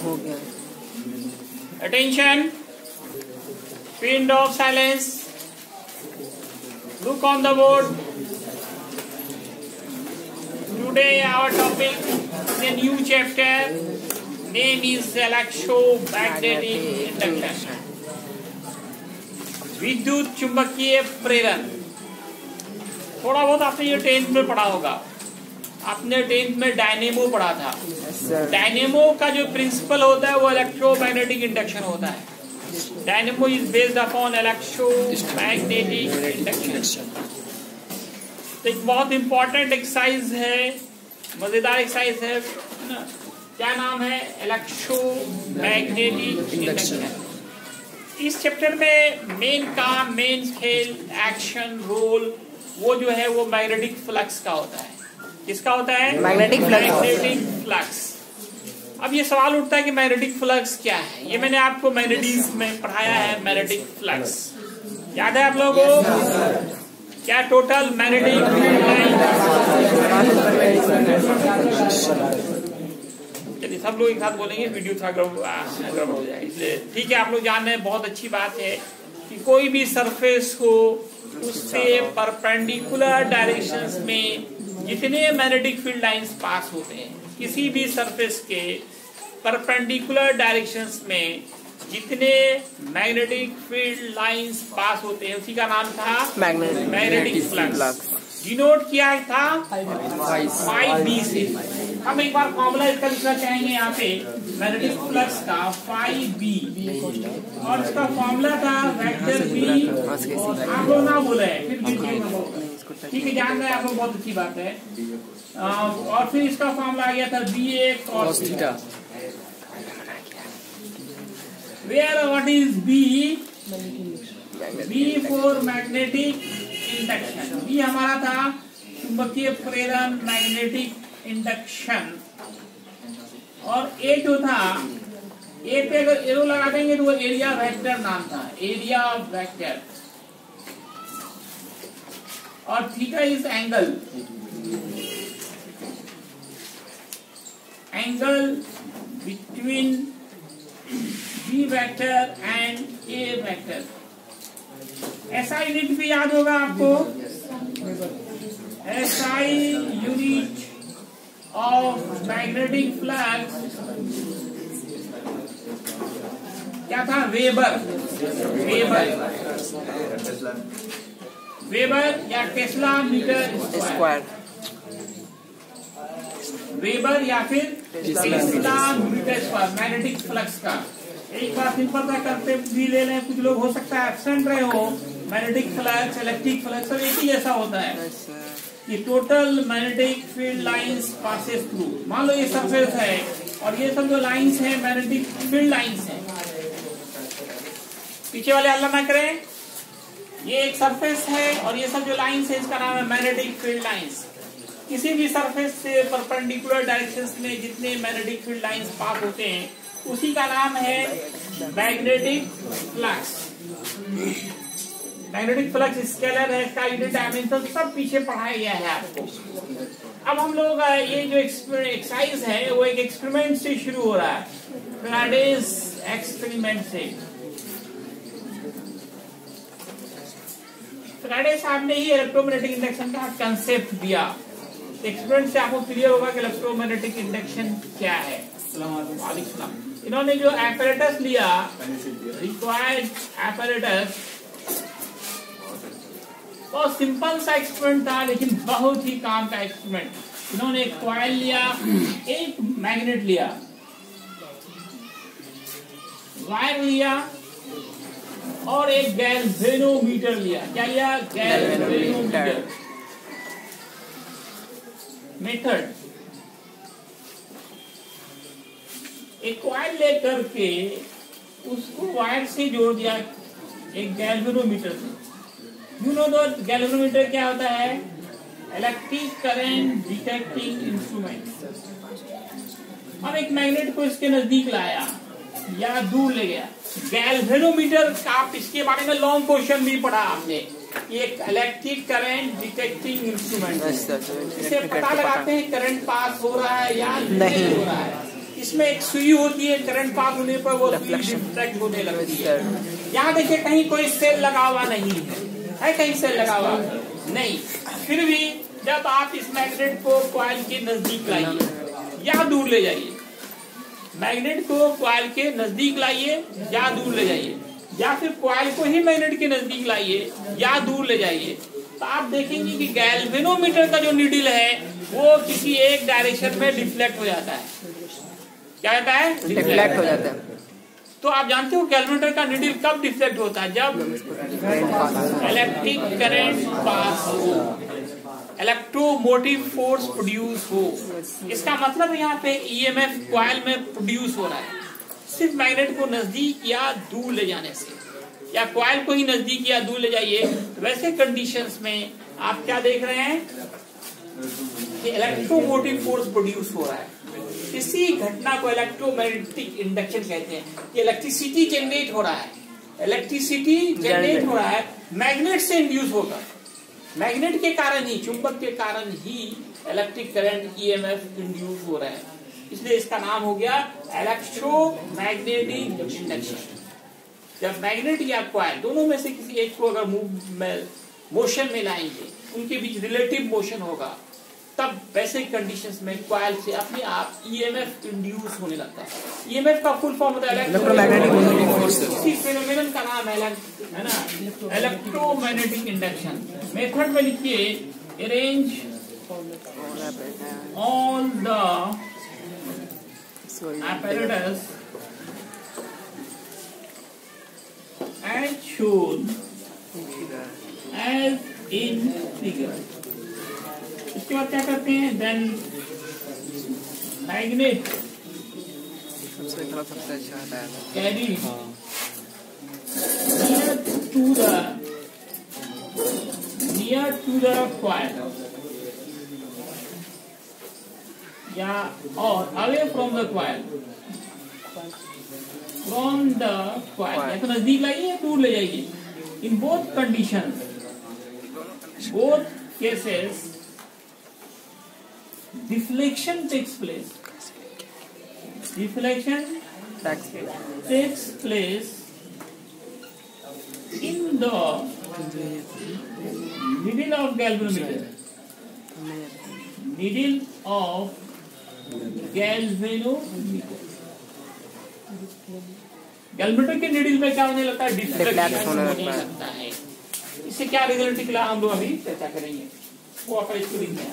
हो गया। Attention, pin of silence. Look on the board. Today our topic is a new chapter. Name is electromagnetic induction. विद्युत चुंबकीय प्रेरण। थोड़ा बहुत आपने ये 10th में पढ़ा होगा। आपने 10th में डायनेमो पढ़ा था। डायनेमो का जो प्रिंसिपल होता है वो इलेक्ट्रोमैग्नेटिक इंडक्शन होता है। Dynamo is based upon electromagnetic induction. तो एक बहुत इंपॉर्टेंट एक्सरसाइज है, मजेदार एक्सरसाइज है ना। क्या नाम है? Electromagnetic induction. इस चैप्टर में मेन काम, मेन खेल, एक्शन, रोल वो जो है वो मैग्नेटिक फ्लक्स का होता है। किसका होता है? Magnetic flux. अब ये सवाल उठता है कि मैग्नेटिक फ्लक्स क्या है। ये मैंने आपको मैग्नेटिक्स में पढ़ाया है। मैग्नेटिक फ्लक्स याद है आप लोगों को? क्या टोटल मैग्नेटिक चलिए सब लोग एक साथ बोलेंगे, वीडियो थोड़ा गड़बड़ हो जाए इसलिए ठीक है। आप लोग जान रहे हैं, बहुत अच्छी बात है कि कोई भी सरफेस हो उससे परपेंडिकुलर डायरेक्शंस में जितने मैग्नेटिक फील्ड लाइंस पास होते हैं, किसी भी सरफेस के परपेंडिकुलर डायरेक्शंस में जितने मैग्नेटिक फील्ड लाइंस पास होते हैं उसी का नाम था मैग्नेटिक फ्लक्स। डिनोट किया था 5B से। हम एक बार फॉर्मूला इसका लिखना चाहेंगे यहाँ पे मैग्नेटिक फ्लक्स का 5B, और इसका फॉर्मूला था वेक्टर B। आप लोग ना बोले फिर ठीक है, जान रहे हैं आप लोग, बहुत अच्छी बात है। और फिर इसका फॉर्मूला आ गया था BA cos theta. Where what is B? B for magnetic induction। B हमारा था चुंबकीय प्रेरण, मैग्नेटिक इंडक्शन। और A जो था, A पे अगर एरो लगा देंगे तो वो एरिया वेक्टर नाम था, एरिया वेक्टर। और theta is angle between B vector and A vector. SI unit भी याद होगा आपको। SI unit of magnetic flux क्या था? वेबर या टेस्ला मीटर स्क्वायर। वेबर या फिर tesla meter square magnetic flux का। एक बार सिंपल सा करते भी ले लें, कुछ लोग हो सकता है एब्सेंट रहे हो। मैग्नेटिक फ्लक्स, इलेक्ट्रिक फ्लक्स सब एक ही जैसा होता है कि total magnetic field lines passes through. मान लो ये सरफेस है और ये सब जो लाइंस हैं मैग्नेटिक फील्ड लाइंस हैं। पीछे वाले हल्ला ना करें। ये एक सरफेस है और ये सब जो लाइंस है इसका नाम है मैग्नेटिक फील्ड लाइंस। किसी भी सरफेस से परपेंडिकुलर डायरेक्शंस में जितने मैग्नेटिक फील्ड लाइंस पास होते हैं उसी का नाम है magnetic flux. Magnetic flux scalar है, इसका यूनिट डायमेंशन सब पीछे पढ़ाया गया है आपको। अब हम लोग ये जो एक्सरसाइज है वो एक एक्सपेरिमेंट से शुरू हो रहा है, फैराडेज एक्सपेरिमेंट से। फैराडे साहब ने ही इलेक्ट्रोमैग्नेटिक इंडक्शन का कंसेप्ट दिया। एक्सपेरिमेंट से आपको क्लियर होगा कि इलेक्ट्रोमैग्नेटिक इंडक्शन क्या है। इन्होंने जो एपरेटस लिया, रिक्वायर्ड एपरेटस, बहुत सिंपल सा एक्सपेरिमेंट था लेकिन बहुत ही काम का एक्सपेरिमेंट। इन्होंने एक कॉइल लिया, एक मैग्नेट लिया, वायर लिया और एक गैल्वेनोमीटर लिया। क्या लिया? गैल्वेनोमीटर। मेथड, एक कॉइल लेकर के उसको वायर से जोड़ दिया एक गैल्वेनोमीटर से। यू नो दो गैल्वेनोमीटर क्या होता है? Electric current detecting instrument. अब एक मैग्नेट को इसके नजदीक लाया या दूर ले गया। गैल्वेनोमीटर का आप इसके बारे में लॉन्ग क्वेश्चन भी पढ़ा आपने। एक इलेक्ट्रिक करंट डिटेक्टिंग इंस्ट्रूमेंट है। इसे पता लगाते हैं करंट पास हो रहा है या नहीं हो रहा है। इसमें एक सुई होती है, करंट पास होने पर वो सुई डिफ्लेक्ट होने लगती है। यहाँ देखिए कहीं कोई सेल लगा हुआ नहीं है कहीं सेल लगा हुआ नहीं। फिर भी जब आप इस मैग्नेट को कॉइल के नजदीक लाइए या दूर ले जाइए, मैग्नेट को कॉइल के नजदीक लाइए या दूर ले जाइए, या फिर कॉइल को ही मैग्नेट के नजदीक लाइए या दूर ले जाइए, तो आप देखेंगे कि गैल्वेनोमीटर का जो नीडल है वो किसी एक डायरेक्शन में डिफ्लेक्ट हो जाता है। क्या होता है? डिफ्लेक्ट हो जाता है। तो आप जानते हो गैल्वेनोमीटर का नीडल कब डिफ्लेक्ट होता है? जब इलेक्ट्रिक करंट पास हो, इलेक्ट्रोमोटिव फोर्स प्रोड्यूस हो। इसका मतलब यहाँ पे ईएमएफ कॉइल में प्रोड्यूस हो रहा है सिर्फ मैग्नेट को नजदीक या दूर ले जाने से, या कॉइल को ही नजदीक या दूर ले जाइए। तो वैसे कंडीशंस में आप क्या देख रहे हैं कि इलेक्ट्रोमोटिव फोर्स प्रोड्यूस हो रहा है। इसी घटना को इलेक्ट्रोमैग्नेटिक इंडक्शन कहते हैं। कि इलेक्ट्रिसिटी जनरेट हो रहा है, इलेक्ट्रिसिटी जनरेट हो रहा है मैग्नेट से इंड्यूस होगा। मैग्नेट के कारण ही, चुंबक के कारण ही इलेक्ट्रिक करंट ईएमएफ इंड्यूस हो रहा है, इसलिए इसका नाम हो गया इलेक्ट्रोमैग्नेटिक इंडक्शन। जब मैग्नेट या कॉइल दोनों में से किसी एक को अगर मोशन में लाएंगे, उनके बीच रिलेटिव मोशन होगा, तब वैसे कंडीशंस में कॉइल से अपने आप ईएमएफ इंड्यूस होने लगता है। ईएमएफ का फुल फॉर्म होता है इलेक्ट्रोमैग्नेटिक फोर्स। इसी फिनोमेनन का नाम है ना इलेक्ट्रोमैग्नेटिक इंडक्शन। मेथड में लिखिए arrange all the apparatus as shown as in figure। इसके बाद क्या करते हैं? Then magnet carry near to the coil या or away from the coil, from the coil या तो नजदीक लाइए या दूर ले जाइए। In both condition, both cases deflection takes place. Deflection takes place in the middle of galvanometer. Middle of galvanometer. Galvanometer के नीडल में क्या होने लगता है? डिफ्लेक्शन होने लगता है। इससे क्या रिजल्ट निकला हम लोग अभी चर्चा करेंगे। वो अपने स्क्रीन में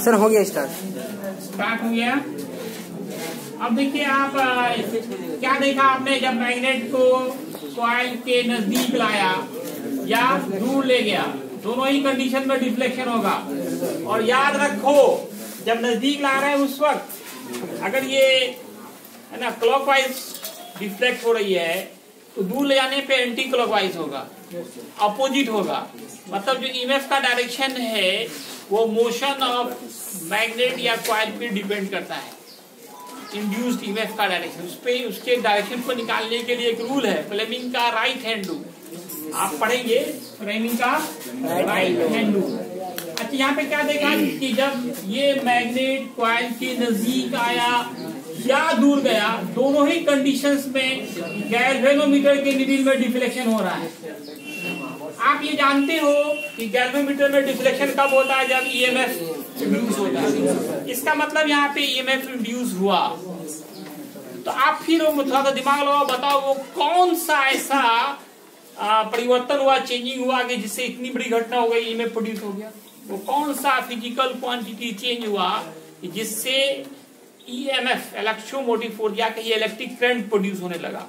सर हो गया, स्टार्ट हो गया। अब देखिए आप क्या देखा आपने? जब मैग्नेट को कॉइल के नजदीक लाया या दूर ले गया, दोनों ही कंडीशन में डिफ्लेक्शन होगा। और याद रखो, जब नजदीक ला रहे हैं उस वक्त अगर ये है ना क्लॉकवाइज डिफ्लेक्ट हो रही है, तो दूर ले जाने पे एंटी क्लॉकवाइज होगा, अपोजिट होगा। मतलब जो ईएमएफ का डायरेक्शन है वो मोशन ऑफ मैग्नेट या कॉइल पे डिपेंड करता है। इंड्यूस्ड ईएमएफ का डायरेक्शन, उस पे उसके डायरेक्शन को निकालने के लिए एक रूल है, फ्लेमिंग का राइट हैंड रूल। आप पढ़ेंगे फ्लेमिंग का राइट हैंड रूल। अच्छा, यहाँ पे क्या देखा कि जब ये मैग्नेट कॉइल के नजदीक आया या दूर गया, दोनों ही कंडीशंस में गैल्वेनोमीटर के नीडल में डिफ्लेक्शन हो रहा है। आप ये जानते हो कि गैल्वेनोमीटर में डिफ्लेक्शन कब होता है? जब ईएमएफ इंड्यूस होता है। इसका मतलब यहाँ पे ईएमएफ इंड्यूस हुआ। तो आप फिर थोड़ा सा दिमाग लगाओ, बताओ वो कौन सा ऐसा परिवर्तन हुआ, चेंजिंग हुआ कि जिससे इतनी बड़ी घटना हो गई, ईएमएफ प्रोड्यूस हो गया। वो कौन सा फिजिकल क्वांटिटी चेंज हुआ जिससे ईएमएफ इलेक्ट्रोमोटिव फोर्स या कहीं इलेक्ट्रिक करंट प्रोड्यूस होने लगा?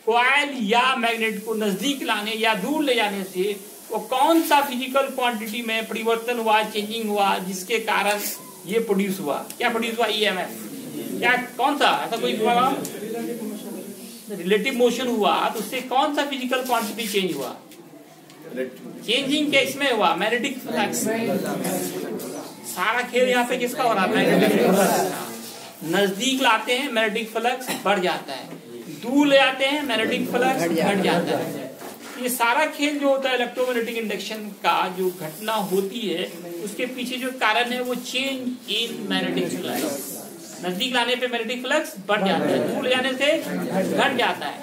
कॉइल या मैग्नेट को नजदीक लाने या दूर ले जाने से वो कौन सा फिजिकल क्वांटिटी में परिवर्तन हुआ, चेंजिंग हुआ, जिसके कारण ये प्रोड्यूस हुआ? क्या प्रोड्यूस हुआ? ईएमएफ। क्या कौन सा? ऐसा कोई रिलेटिव मोशन हुआ, तो उससे कौन सा फिजिकल क्वांटिटी चेंज हुआ? चेंजिंग केस में हुआ मैग्नेटिक फ्लक्स। सारा खेल यहाँ पे किसका हो रहा है? Magnetic flux. नजदीक लाते हैं मैग्नेटिक फ्लक्स बढ़ जाता है, दूर ले आते हैं, मैग्नेटिक फ्लक्स घट जाता है। ये सारा खेल जो होता है इलेक्ट्रोमैग्नेटिक इंडक्शन का, जो घटना होती है उसके पीछे जो कारण है वो चेंज इन मैग्नेटिक फ्लक्स। नजदीक लाने पे मैग्नेटिक फ्लक्स बढ़ जाता है, दूर ले जाने से घट जाता है।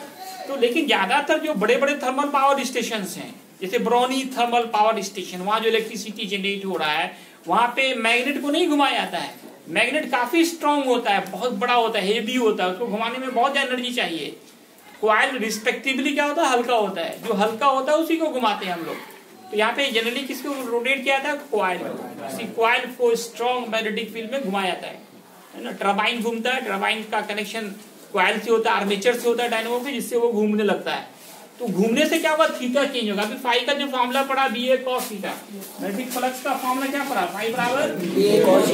तो लेकिन ज्यादातर जो बड़े बड़े थर्मल पावर स्टेशन हैं, जैसे ब्रोनी थर्मल पावर स्टेशन, वहां जो इलेक्ट्रिसिटी जनरेट हो रहा है वहां पे मैग्नेट को नहीं घुमाया जाता है। मैग्नेट काफी स्ट्रांग होता है, बहुत बड़ा होता है, हेवी होता है, उसको घुमाने में बहुत ज्यादा एनर्जी चाहिए। कॉइल रिस्पेक्टिवली क्या होता है, हल्का होता है, जो हल्का होता है उसी को घुमाते हैं हम लोग। तो यहाँ पे जनरली किसको रोटेट किया जाता है, कॉइल। इसी कॉइल को स्ट्रांग मैग्नेटिक फील्ड में घुमाया जाता है ना। टरबाइन घूमता है, टरबाइन का कनेक्शन कॉइल से होता है, आर्मेचर से होता है डायनामो के, जिससे वो घूमने लगता है। तो घूमने से क्या होगा, थीटा चेंज होगा। अभी फाई का जो फॉर्मूला पड़ा BA cos theta, magnetic flux का फॉर्मूला क्या पड़ा, फाई बराबर BA cos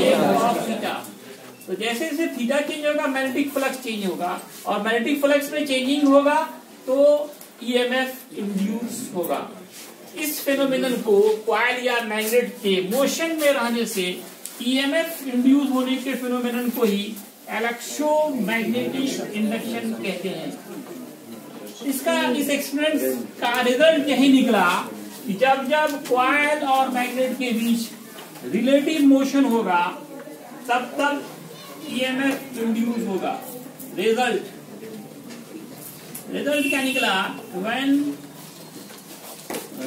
थीटा। तो जैसे जैसे थीटा चेंज होगा मैग्नेटिक फ्लक्स चेंज होगा, और मैग्नेटिक फ्लक्स में चेंजिंग होगा तो EMF इंड्यूस होगा। इस फेनोमेनन को कॉइल या मैग्नेट के मोशन में रहने से EMF इंड्यूस होने के फेनोमेनन को ही इलेक्ट्रोमैग्नेटिक इंडक्शन कहते हैं। इसका इस एक्सपेरिमेंट का रिजल्ट यही निकला कि जब जब कॉइल और मैग्नेट के बीच रिलेटिव मोशन होगा तब तब EMF इंड्यूस होगा। रिजल्ट क्या निकला, when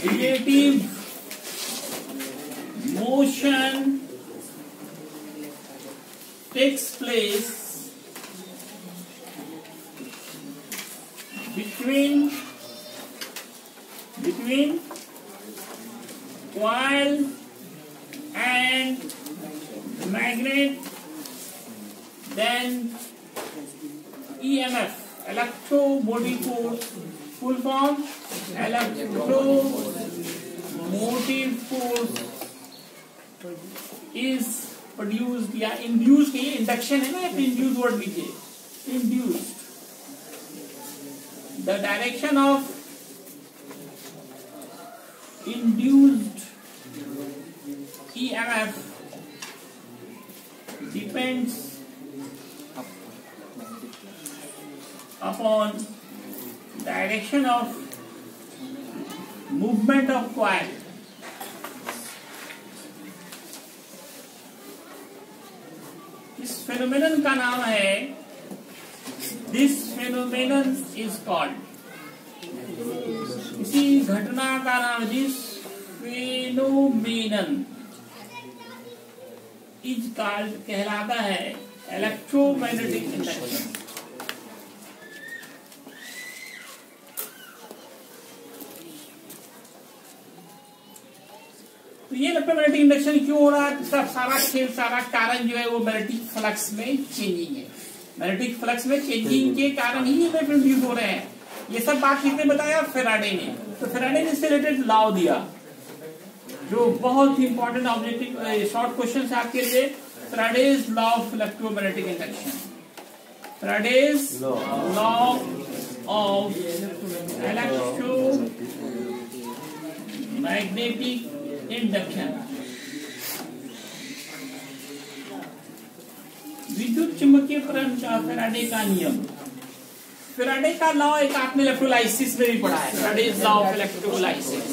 relative motion takes place between coil and magnet, then EMF, electromotive force, full form electromotive force is produced या इंड्यूस की, इंडक्शन है ना, इंड्यूस वर्ड लीजिए, induced. The direction of induced EMF depends upon direction of movement of coil. इस phenomenon का नाम है, this phenomenon is called, इसी घटना का नाम, दिस फेनोमेनन इज कॉल्ड, कहलाता है इलेक्ट्रोमैग्नेटिक इंडक्शन। तो ये इलेक्ट्रोमैग्नेटिक इंडक्शन क्यों हो रहा है, सब सारा खेल, सारा कारण जो है वो मैग्नेटिक फ्लक्स में चेंजिंग है। मैग्नेटिक फ्लक्स में चेंजिंग के कारण ही EMF इंड्यूस हो रहे हैं। ये सब बात किसने बताया, फेराडे ने। तो फेराडे ने इससे रिलेटेड लॉ दिया, जो बहुत ही इंपॉर्टेंट ऑब्जेक्टिव शॉर्ट क्वेश्चन है आपके लिए। Faraday's law of electromagnetic induction, Faraday's law of electromagnetic induction. विद्युत चुंबकीय करंट का फेराडे का नियम, फेराडे का लॉ एक आपने इलेक्ट्रोलाइसिस में भी पढ़ा है, Faraday's law of electrolysis.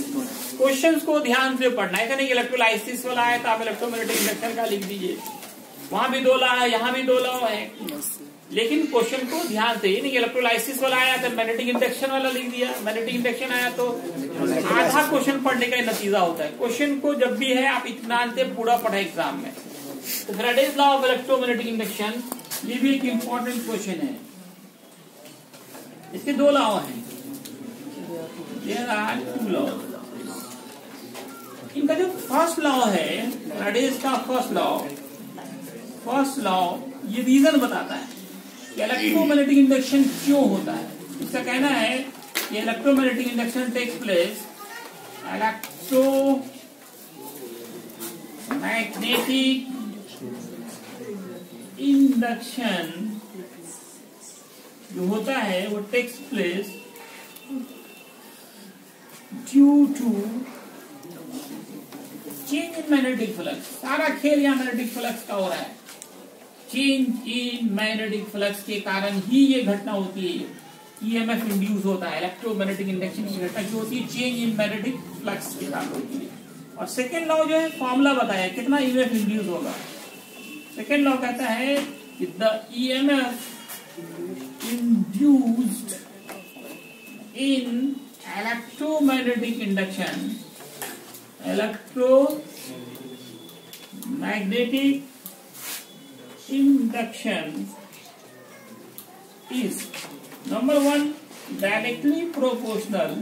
Questions को ध्यान से पढ़ना है, नहीं इलेक्ट्रोलाइसिस वाला है तो आप इलेक्ट्रोमैग्नेटिक इंडक्शन का लिख दीजिए, वहां भी 2 लॉ है, यहाँ भी 2 लॉ है, लेकिन क्वेश्चन को ध्यान से, नहीं इलेक्ट्रोलाइसिस वाला आया तो मैग्नेटिक इंडक्शन वाला लिख दिया, मैग्नेटिक इंडक्शन आया तो आधा क्वेश्चन पढ़ने का नतीजा होता है। क्वेश्चन को जब भी है आप इत्मीनान से पूरा पढ़े एग्जाम में। तो Faraday's law of electromagnetic induction, ये भी एक इंपॉर्टेंट क्वेश्चन है। इसके 2 लॉ हैं, देयर आर 2 लॉ। इनका जो फर्स्ट लॉ है, फेराडेज का फर्स्ट लॉ ये रीजन बताता है कि इलेक्ट्रोमैग्नेटिक इंडक्शन क्यों होता है। इसका कहना है कि electromagnetic induction takes place, electromagnetic induction जो होता है वो takes place due to change in magnetic flux. सारा खेल यहाँ मैग्नेटिक फ्लक्स का हो रहा है। चेंज इन मैग्नेटिक फ्लक्स के कारण ही ये घटना होती है। ईएमएफ इंड्यूस होता है, इलेक्ट्रोमैग्नेटिक इंडक्शन की घटना जो होती है चेंज इन मैग्नेटिक फ्लक्स के साथ होती है। और सेकेंड लॉ जो है फॉर्मूला बताया कितना ईएमएफ इंड्यूस होगा। सेकेंड लॉ कहता है कि the EMF induced in electromagnetic induction, electromagnetic induction is number one directly proportional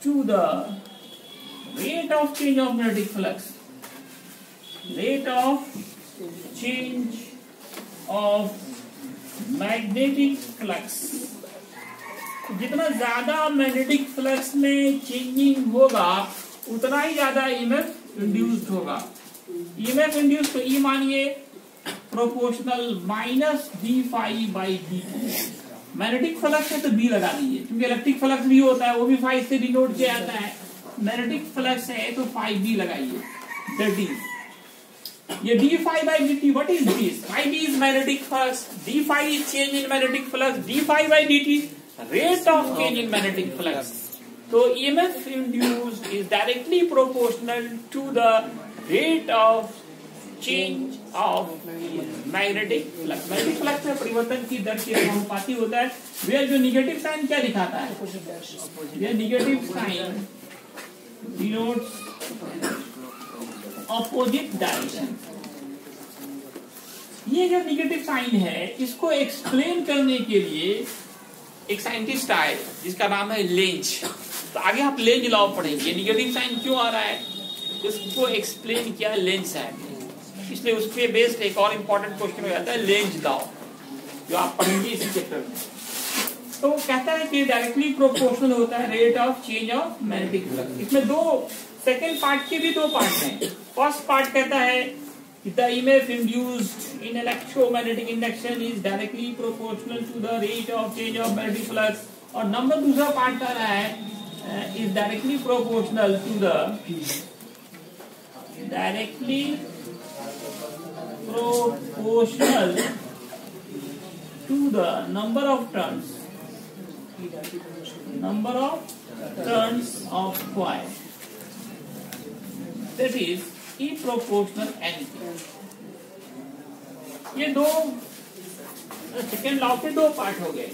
to the rate of change of magnetic flux, rate of change of magnetic flux। जितना ज्यादा magnetic flux में changing होगा उतना ही ज्यादा ईएमएफ इंड्यूस्ड होगा। EMF induced तो E मानिए proportional minus D phi by D. Magnetic flux है तो बी लगा दीजिए, क्योंकि इलेक्ट्रिक फ्लक्स भी होता है, वो भी फाई से डिनोट किया जाता है। मैग्नेटिक फ्लक्स है तो फाई बी लगाइए, दैट इज ये D phi by D T. What is this? Phi B is magnetic flux, D phi is change in magnetic flux, D phi by D T rate of change in magnetic flux. So EMF induced is directly proportional to the rate of change of magnetic flux. Magnetic flux में परिवर्तन की दर के अनुपाती होता है। वह जो negative sign क्या दिखाता है? यह negative sign denotes opposite direction। ये जो निगेटिव साइन है इसको एक्सप्लेन करने के लिए एक साइंटिस्ट आए जिसका नाम है लेंज। तो आगे आप लेंज लॉ पढ़ेंगे, निगेटिव साइन क्यों आ रहा है उसको एक्सप्लेन किया लेंज साहब ने। इसलिए उस पर बेस्ड एक और इम्पोर्टेंट क्वेश्चन हो जाता है लेंज लॉ, जो आप पढ़ेंगे इसी चैप्टर में। तो वो कहता है कि डायरेक्टली प्रोपोर्शनल होता है rate of change of magnetic flux. इसमें दो सेकेंड पार्ट के भी दो पार्ट हैं। फर्स्ट पार्ट कहता है the EMF induced in electromagnetic induction is directly proportional to the rate of change of magnetic flux। और नंबर दूसरा पार्ट आ रहा है is directly proportional to the number of turns of coil, that is E proportional anything। ये दो second law के दो part हो गए।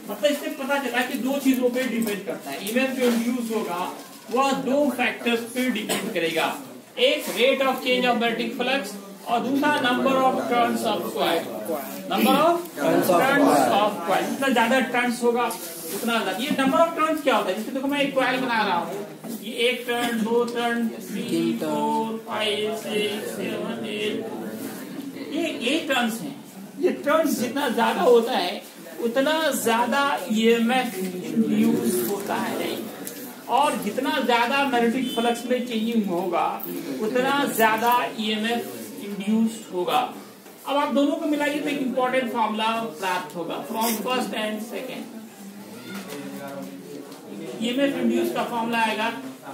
मतलब इससे पता चला कि दो चीजों पे डिपेंड करता है। ईएमएफ जो इंड्यूस होगा वह दो फैक्टर्स पे डिपेंड करेगा, एक rate of change of magnetic flux और दूसरा number of turns of coil. Number of turns of coil, जितना ज्यादा टर्न्स होगा उतना ज्यादा। ये नंबर ऑफ टर्न्स क्या होता है? जैसे देखो मैं एक कॉइल बना रहा हूँ, ये एक टर्न, दो टर्न, 3, 4, 5, 6, 7, 8, ये 8 टर्न्स हैं। ये टर्न्स जितना ज्यादा होता है उतना ज्यादा ईएमएफ इंड्यूस होता है, और जितना ज्यादा मैग्नेटिक फ्लक्स में चेंजिंग होगा उतना ज्यादा ईएमएफ इंड्यूस होगा। अब आप दोनों को मिलाइए तो एक इंपॉर्टेंट फॉर्मूला प्राप्त होगा from first and second. EMF induce का फॉर्मूला आएगा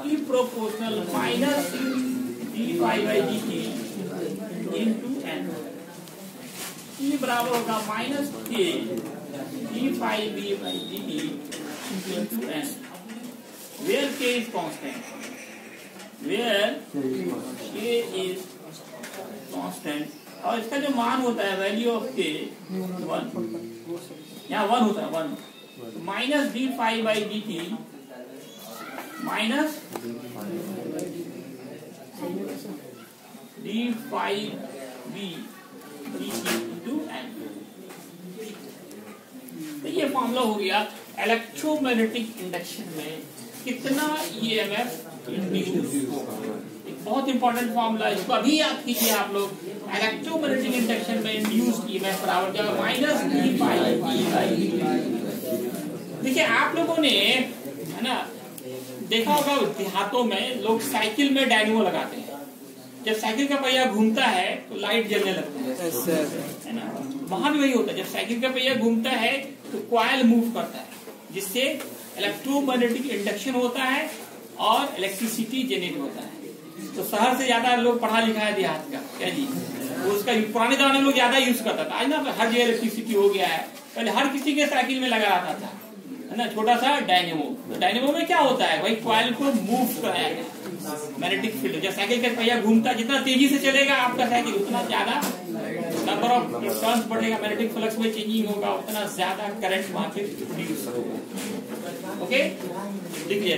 E proportional minus D phi by D T into N. E बराबर होगा minus K D phi B by D T into N, where K is constant, where K is constant. और इसका जो मान होता है वैल्यू ऑफ के 1, यहाँ 1 होता है 1, minus D phi by D T minus D phi B D into N. तो ये फॉर्मूला हो गया इलेक्ट्रोमैग्नेटिक इंडक्शन में कितना ईएमएफ इंड्यूस होगा। एक बहुत इंपॉर्टेंट फॉर्मूला, इसको अभी याद कीजिए आप लोग। इलेक्ट्रोमैग्नेटिक इंडक्शन में इंड्यूस्ड ईएमएफ बराबर क्या होगा? Minus D phi B by D. देखिए आप लोगों ने है ना देखा होगा देहातों में लोग साइकिल में डायनेमो लगाते हैं। जब साइकिल का पहिया घूमता है तो लाइट जलने लगती है ना। वहां भी वही होता है, जब साइकिल का पहिया घूमता है तो कॉइल मूव करता है, जिससे इलेक्ट्रोमैग्नेटिक इंडक्शन होता है और इलेक्ट्रिसिटी जनरेट होता है। तो शहर से ज्यादा लोग पढ़ा लिखा है देहात का, क्या जी। वो उसका पुराने जमाने में लोग ज्यादा यूज करता था। आज ना हर जगह इलेक्ट्रिसिटी हो गया है। पहले हर किसी के साइकिल में लगा रहता था, है ना, छोटा सा डायनेमो। तो डायनेमो में क्या होता है भाई, कॉइल को मूव कराया गया, मैग्नेटिक फील्ड। जब साइकिल का पहिया घूमता, जितना तेजी से चलेगा आपका साइकिल उतना ज्यादा नंबर ऑफ टर्न्स बढ़ेगा, मैग्नेटिक फ्लक्स में चेंजिंग होगा, उतना ज्यादा करंट वहां पे प्रोड्यूस होगा। ओके, लिख लिया।